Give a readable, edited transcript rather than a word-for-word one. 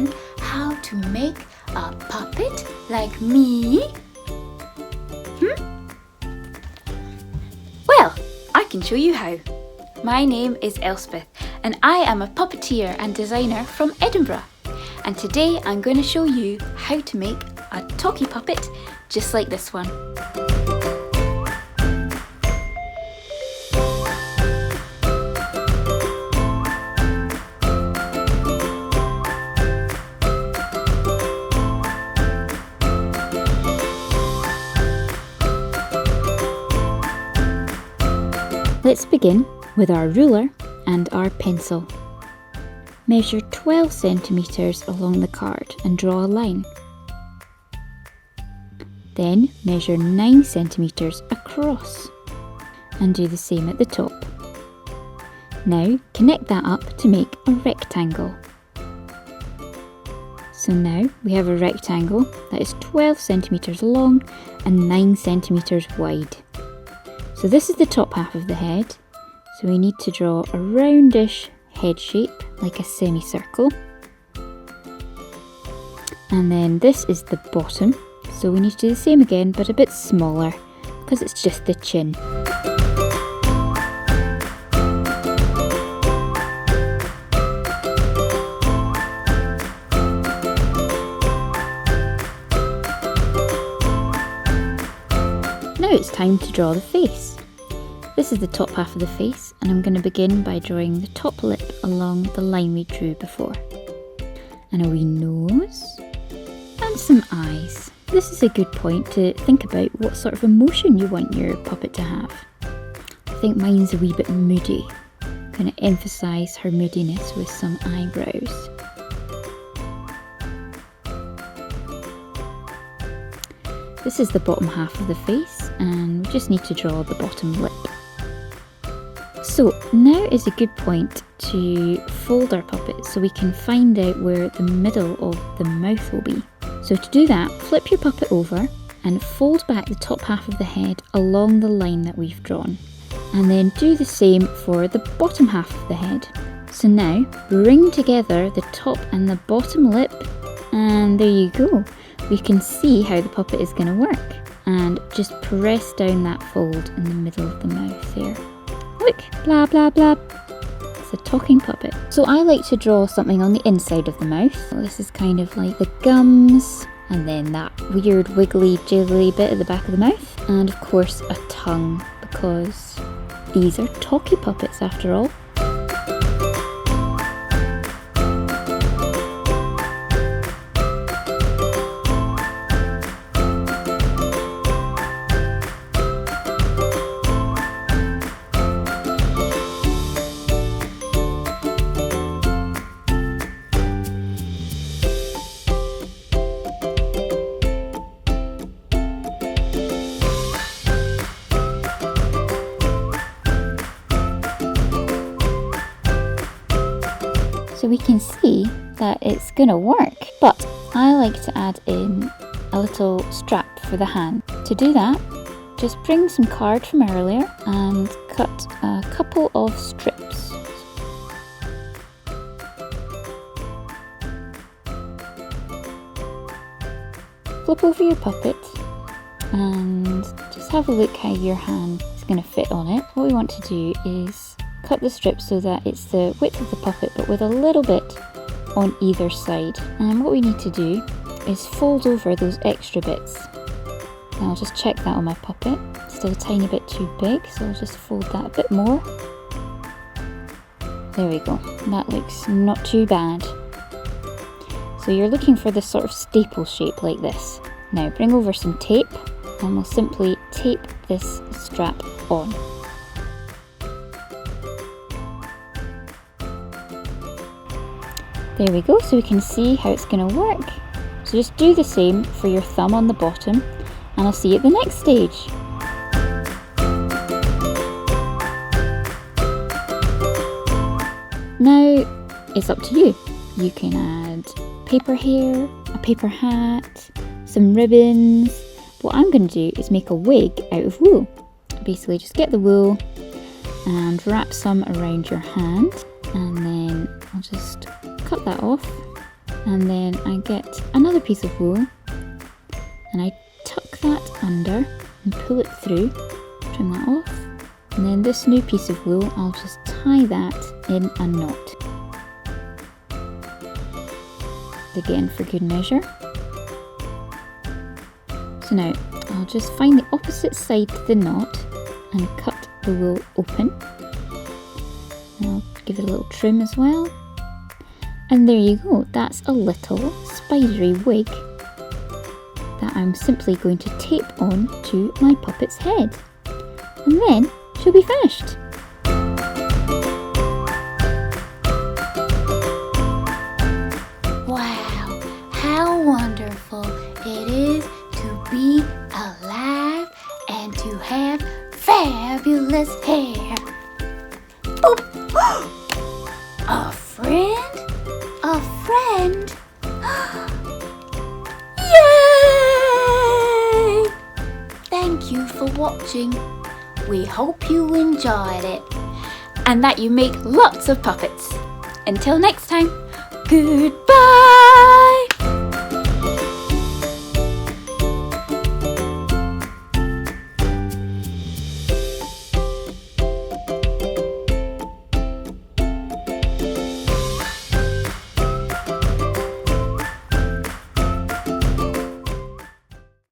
understand how to make a puppet like me? Well, I can show you how. My name is Elspeth and I am a puppeteer and designer from Edinburgh. And today I'm going to show you how to make a talkie puppet just like this one. Let's begin with our ruler and our pencil. Measure 12 centimetres along the card and draw a line. Then measure 9 centimetres across and do the same at the top. Now connect that up to make a rectangle. So now we have a rectangle that is 12 centimetres long and 9 centimetres wide. So this is the top half of the head, so we need to draw a roundish head shape, like a semicircle. And then this is the bottom, so we need to do the same again, but a bit smaller, because it's just the chin. Now it's time to draw the face. This is the top half of the face, and I'm going to begin by drawing the top lip along the line we drew before. And a wee nose, and some eyes. This is a good point to think about what sort of emotion you want your puppet to have. I think mine's a wee bit moody. I'm going to emphasise her moodiness with some eyebrows. This is the bottom half of the face, and we just need to draw the bottom lip. So now is a good point to fold our puppet so we can find out where the middle of the mouth will be. So to do that, flip your puppet over and fold back the top half of the head along the line that we've drawn. And then do the same for the bottom half of the head. So now bring together the top and the bottom lip, and there you go. We can see how the puppet is going to work, and just press down that fold in the middle of the mouth there. Look, blah blah blah. It's a talking puppet. So I like to draw something on the inside of the mouth. So this is kind of like the gums, and then that weird wiggly jiggly bit at the back of the mouth, and of course a tongue, because these are talkie puppets after all. So we can see that it's going to work, but I like to add in a little strap for the hand. To do that, just bring some card from earlier and cut a couple of strips. Flip over your puppet and just have a look how your hand is going to fit on it. What we want to do is cut the strip so that it's the width of the puppet, but with a little bit on either side. And what we need to do is fold over those extra bits. And I'll just check that on my puppet. It's still a tiny bit too big, so I'll just fold that a bit more. There we go. That looks not too bad. So you're looking for this sort of staple shape like this. Now bring over some tape, and we'll simply tape this strap on. There we go, so we can see how it's going to work. So just do the same for your thumb on the bottom, and I'll see you at the next stage. Now it's up to you. You can add paper hair, a paper hat, some ribbons. What I'm going to do is make a wig out of wool. Basically just get the wool and wrap some around your hand, and then I'll just cut that off And then I get another piece of wool and I tuck that under and pull it through, trim that off. And then this new piece of wool, I'll just tie that in a knot. Again for good measure. So now I'll just find the opposite side to the knot and cut the wool open. And I'll give it a little trim as well. And there you go, that's a little spidery wig that I'm simply going to tape on to my puppet's head. And then she'll be finished. Wow, how wonderful it is to be alive and to have fabulous hair. Oh, a friend? A friend? Yay! Thank you for watching. We hope you enjoyed it and that you make lots of puppets. Until next time, goodbye!